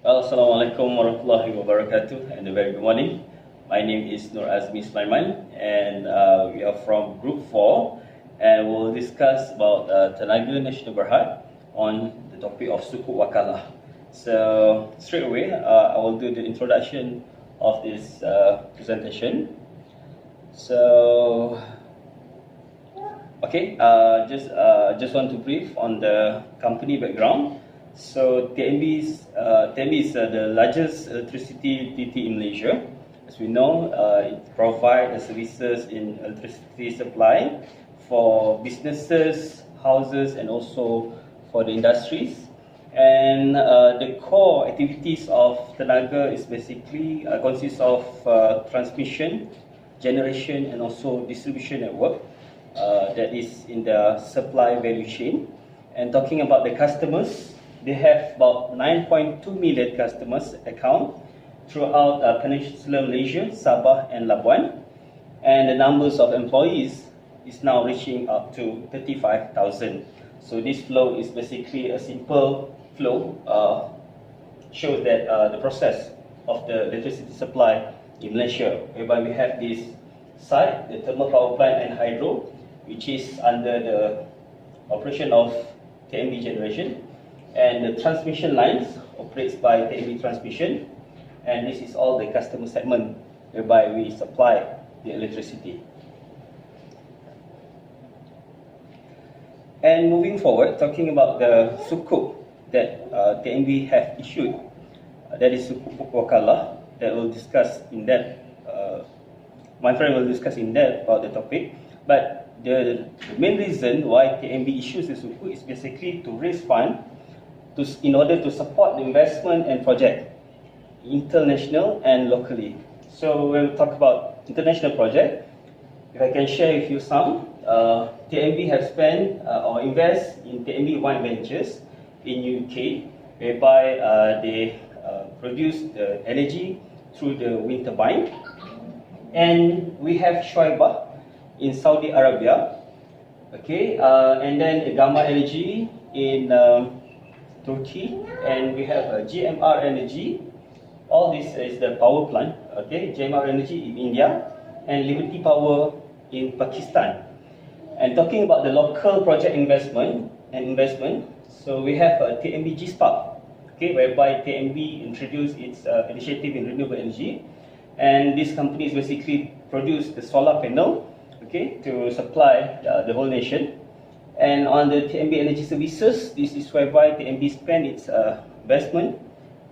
Well, Assalamualaikum warahmatullahi wabarakatuh, and a very good morning. My name is Nur Azmi Sulaiman, and we are from Group 4, and we'll discuss about Tenaga Nasional Berhad on the topic of Sukuk Wakalah. So, straight away, I will do the introduction of this presentation. So, okay, just want to brief on the company background. So TNB is the largest electricity utility in Malaysia. As we know, it provides services in electricity supply for businesses, houses, and also for the industries. And the core activities of Tenaga is basically consists of transmission, generation, and also distribution network that is in the supply value chain. And talking about the customers, they have about 9.2 million customers account throughout Peninsular Malaysia, Sabah and Labuan. And the numbers of employees is now reaching up to 35,000. So this flow is basically a simple flow, shows that the process of the electricity supply in Malaysia, whereby we have this site, the thermal power plant and hydro, which is under the operation of TNB generation. And the transmission lines operates by TNB transmission, and this is all the customer segment whereby we supply the electricity. And moving forward, talking about the sukuk that TNB have issued, that is Sukuk Wakalah, that we'll discuss in depth. My friend will discuss in depth about the topic, but the main reason why TNB issues the sukuk is basically to raise fund in order to support the investment and project, international and locally. So we'll talk about international project. If I can share with you some, TNB have spent or invest in TNB Wine Ventures in UK, whereby they produce the energy through the wind turbine. And we have Shariah in Saudi Arabia, okay, and then Gamma Energy in Turkey, and we have GMR Energy. All this is the power plant, okay, GMR Energy in India, and Liberty Power in Pakistan. And talking about the local project investment, so we have TNB G-Spark, okay, whereby TNB introduced its initiative in renewable energy, and this company is basically produce the solar panel, okay, to supply the whole nation. And on the TNB Energy Services, this is whereby TNB spend its investment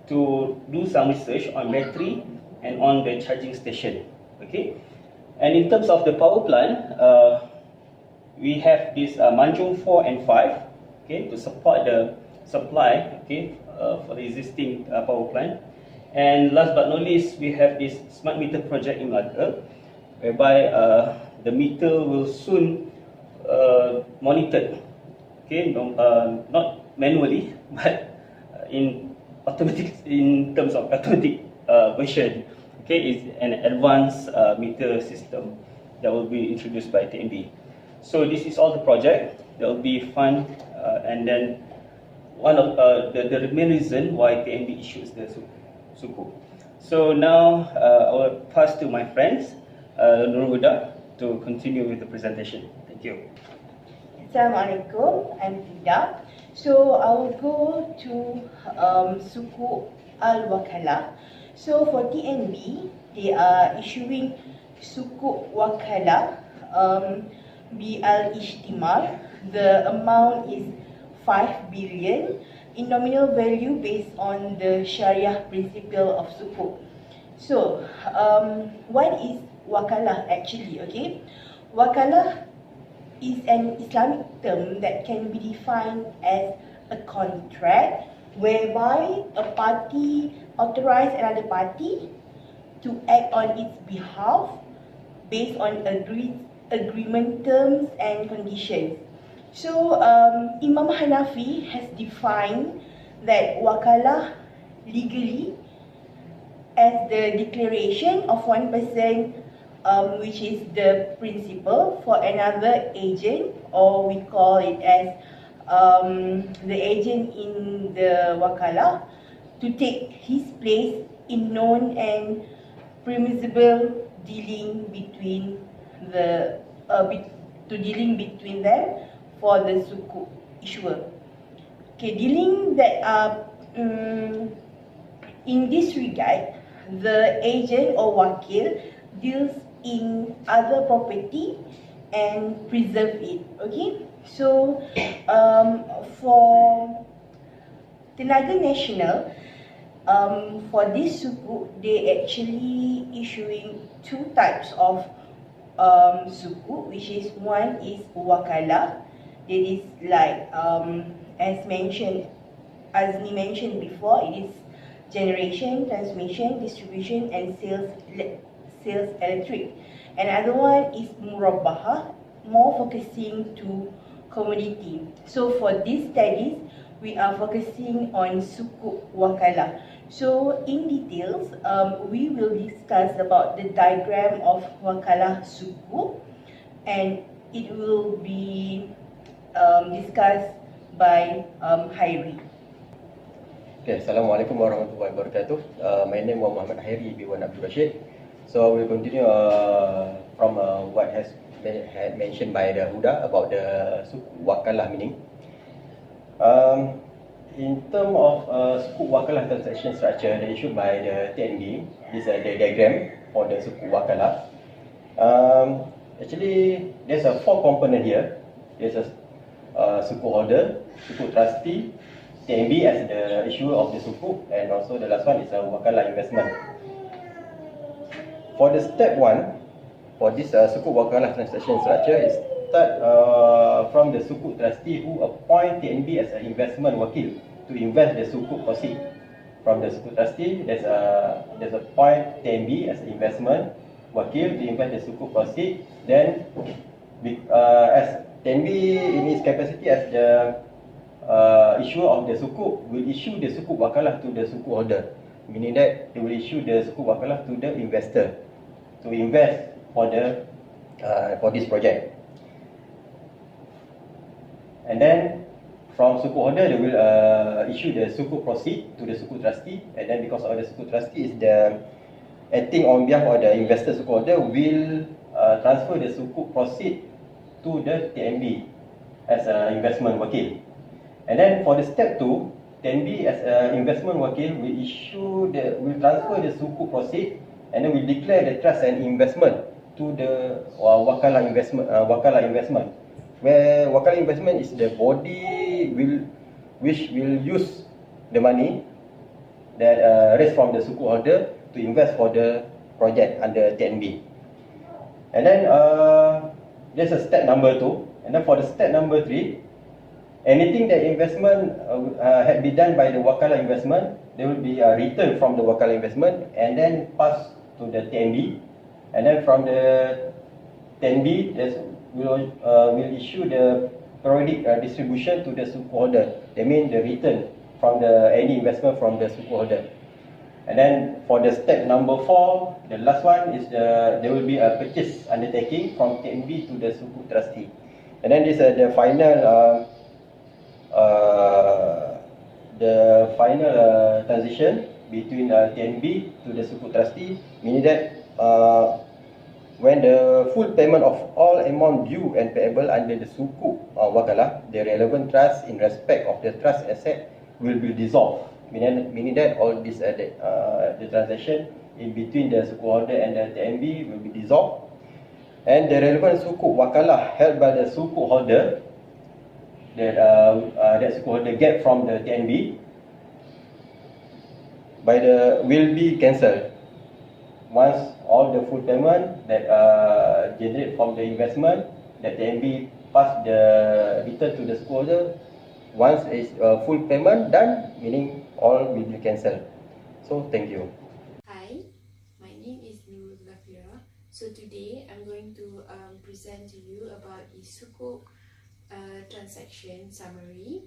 to do some research on battery and on the charging station. Okay, and in terms of the power plant, we have this Manjung 4 and 5, okay, to support the supply, okay, for the existing power plant. And last but not least, we have this smart meter project in Malacca, whereby the meter will soon monitored, okay, not manually, but in terms of automatic version, okay, is an advanced meter system that will be introduced by TNB. So this is all the project that will be fun, and then one of the main reason why TNB issues the sukuk. So now I will pass to my friends Nur Huda to continue with the presentation. Thank you. Assalamualaikum, I'm Fida. So I will go to Sukuk Al-Wakalah. So for TNB, they are issuing Sukuk Wakalah Bi Al-Istithmar. The amount is 5 billion in nominal value based on the Shariah principle of sukuk. So what is Wakalah actually? Okay, Wakalah is an Islamic term that can be defined as a contract whereby a party authorizes another party to act on its behalf based on agreement terms and conditions. So Imam Hanafi has defined that wakalah legally as the declaration of one person, which is the principal, for another agent, or we call it as the agent in the wakalah, to take his place in known and permissible dealing between them for the sukuk issuer. Okay, dealing that in this regard, the agent or wakil deals in other property and preserve it. Okay, so for Tenaga Nasional, for this sukuk, they actually issuing two types of sukuk, which is one is wakalah, that is like as Azni mentioned before, it is generation, transmission, distribution, and sales electric. Another one is murabbahah, more focusing to commodity. So for these studies, we are focusing on Sukuk Wakalah. So in details, we will discuss about the diagram of Wakalah Sukuk, and it will be discussed by Hairi. Okay, Assalamualaikum warahmatullahi wabarakatuh. My name is Muhammad Hairi bin Abdul Rashid. So we'll continue from what has been mentioned by the Huda about the Sukuk Wakalah meaning. In terms of Sukuk Wakalah transaction structure that issued by the TNB, this is the diagram for the Sukuk Wakalah. Actually, there's a 4 component here. There's a Sukuk holder, Sukuk trustee, TNB as the issuer of the Sukuk, and also the last one is a Wakalah investment. For the step 1, for this Sukuk Wakalah transaction structure, it start from the Sukuk trustee who appoint TNB as an investment wakil to invest the Sukuk proceed. From the Sukuk trustee, there's a point TNB as an investment wakil to invest the Sukuk proceed. Then, as TNB in its capacity as the issuer of the Sukuk, will issue the Sukuk Wakalah to the Sukuk holder, meaning that they will issue the Sukuk Wakalah to the investor to invest for this project. And then from Sukuk holder, they will issue the Sukuk proceed to the Sukuk trustee, and then because of the Sukuk trustee is the acting on behalf of the investor, Sukuk holder will transfer the Sukuk proceed to the TNB as an investment wakil. And then for the step 2, TNB as an investment wakil will transfer the Sukuk proceed, and then will declare the trust and investment to the Wakalah investment, where Wakalah investment is the body which will use the money that raised from the Sukuk holder to invest for the project under TNB. And then there's a step number 2, and then for the step number 3, anything that investment had been done by the Wakalah investment, there will be a return from the Wakalah investment and then pass to the TNB, and then from the TNB will issue the periodic distribution to the Sukuk holder. That means the return from any investment from the Sukuk holder. And then for the step number 4, the last one is there will be a purchase undertaking from TNB to the Sukuk trustee. And then this is the final transition between TNB to the Sukuk trustee, meaning that when the full payment of all amount due and payable under the Sukuk Wakalah, the relevant trust in respect of the trust asset will be dissolved, meaning that all this the transaction in between the Sukuk holder and the TNB will be dissolved, and the relevant Sukuk Wakalah held by the Sukuk holder that Sukuk holder get from the TNB will be cancelled once all the full payment that generate from the investment that TNB pass the return to the Sukuk holder. Once is full payment done, meaning all will be cancelled. So thank you. Hi, my name is Nurul Lafira. So today I'm going to present to you about the Sukuk transaction summary.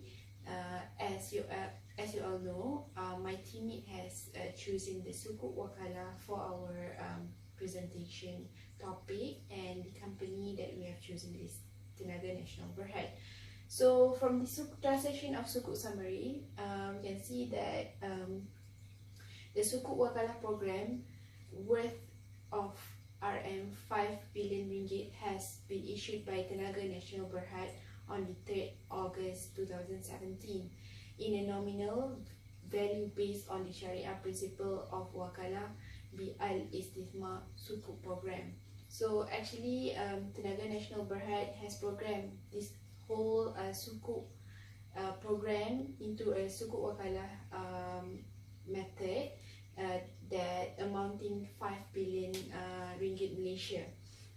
As you all know, my teammate has chosen the Sukuk Wakalah for our presentation topic, and the company that we have chosen is Tenaga Nasional Berhad. So from the transaction of Sukuk summary, we can see that the Sukuk Wakalah Programme worth of RM 5 billion ringgit has been issued by Tenaga Nasional Berhad on the 3rd August 2017 in a nominal value based on the Shariah principle of Wakalah Bi Al-Istithmar Sukuk Programme. So actually, Tenaga Nasional Berhad has programmed this whole Sukuk program into a Sukuk Wakalah method that amounting 5 billion ringgit Malaysia.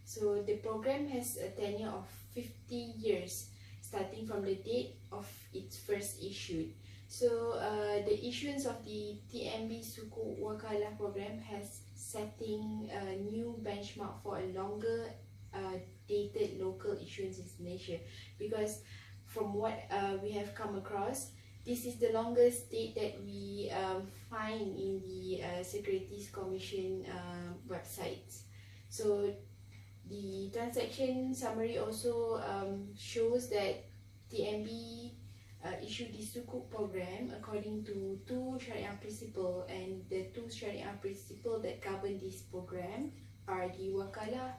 So the program has a tenure of 50 years starting from the date of its first issued. So the issuance of the TNB Sukuk Wakalah program has setting a new benchmark for a longer dated local issuances in Malaysia, because from what we have come across, this is the longest date that we find in the Securities Commission websites. So the transaction summary also shows that TNB issued the Sukuk program according to two Shariah principles, and the two Shariah principles that govern this program are the Wakalah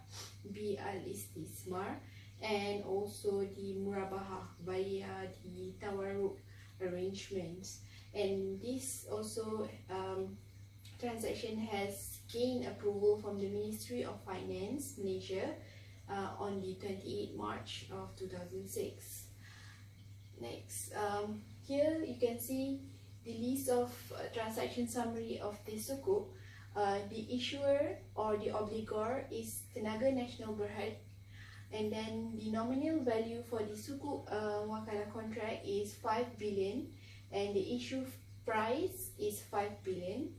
Bi Al-Istithmar and also the Murabahah via the Tawarruk arrangements. And this also transaction has gained approval from the Ministry of Finance Malaysia on the 28th March of 2006. Next, here you can see the list of transaction summary of the Sukuk. The issuer or the obligor is Tenaga Nasional Berhad, and then the nominal value for the Sukuk Wakalah contract is 5 billion, and the issue price is 5 billion.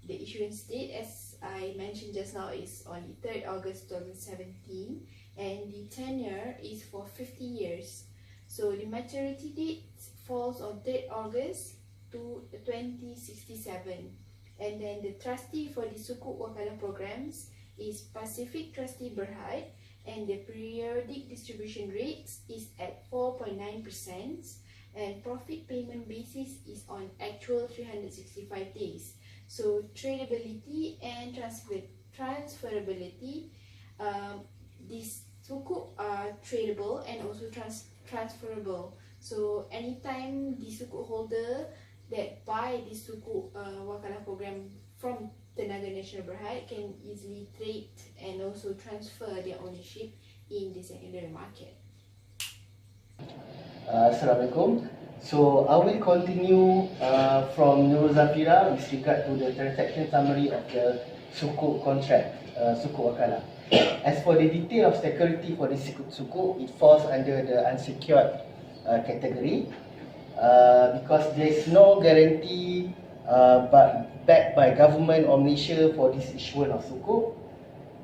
The issuance date, as I mentioned just now, is on the 3rd August 2017, and the tenure is for 50 years. So the maturity date falls on 3rd August to 2067, and then the trustee for the Sukuk Wakalah programs is Pacific Trustee Berhad, and the periodic distribution rates is at 4.9%, and profit payment basis is on actual 365 days. So tradability and transferability, these Sukuk are tradable and also transferable. So anytime the Sukuk holder that buy the Sukuk Wakalah program from Tenaga Nasional Berhad can easily trade and also transfer their ownership in the secondary market. Assalamualaikum. So I will continue from Nurul Zafira with regard to the transaction summary of the Sukuk contract, Sukuk Wakalah. As for the detail of security for the Sukuk, it falls under the unsecured category because there is no guarantee but backed by government or Malaysia for this issuance of Sukuk.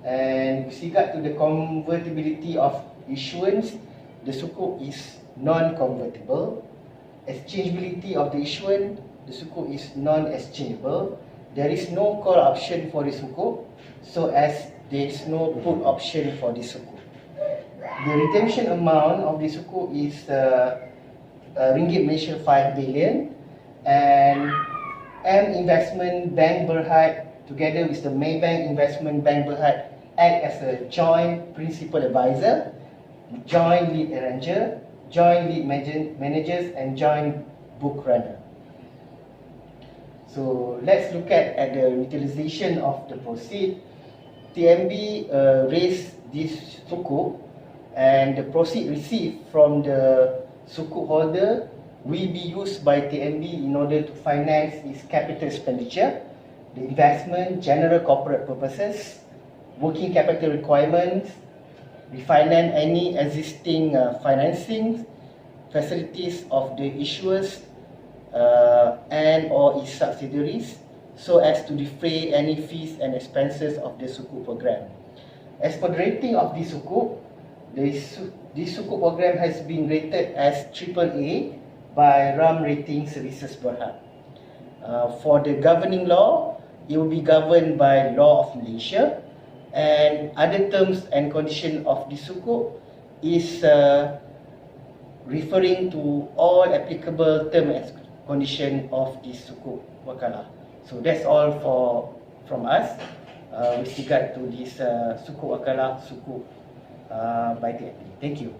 And with regard to the convertibility of issuance, the Sukuk is non-convertible. Exchangeability of the issuance, the Sukuk is non-exchangeable. There is no call option for the Sukuk, so as there is no put option for the Sukuk. The redemption amount of the Sukuk is Ringgit Malaysia 5 billion, and M Investment Bank Berhad together with the Maybank Investment Bank Berhad act as a joint principal advisor, joint lead arranger, joint lead managers, and joint book runner. So let's look at the utilization of the proceed. TNB raised this Sukuk, and the proceed received from the Sukuk holder will be used by TNB in order to finance its capital expenditure, the investment, general corporate purposes, working capital requirements, refinance any existing financing facilities of the issuers and or its subsidiaries, so as to defray any fees and expenses of the Sukuk program. As for the rating of the Sukuk, this Sukuk program has been rated as AAA by RAM Rating Services Berhad. For the governing law, it will be governed by law of Malaysia, and other terms and conditions of the Sukuk is referring to all applicable terms and conditions of the Sukuk Wakalah. So that's all from us with regard to this Sukuk Wakalah Sukuk by TNB. Thank you.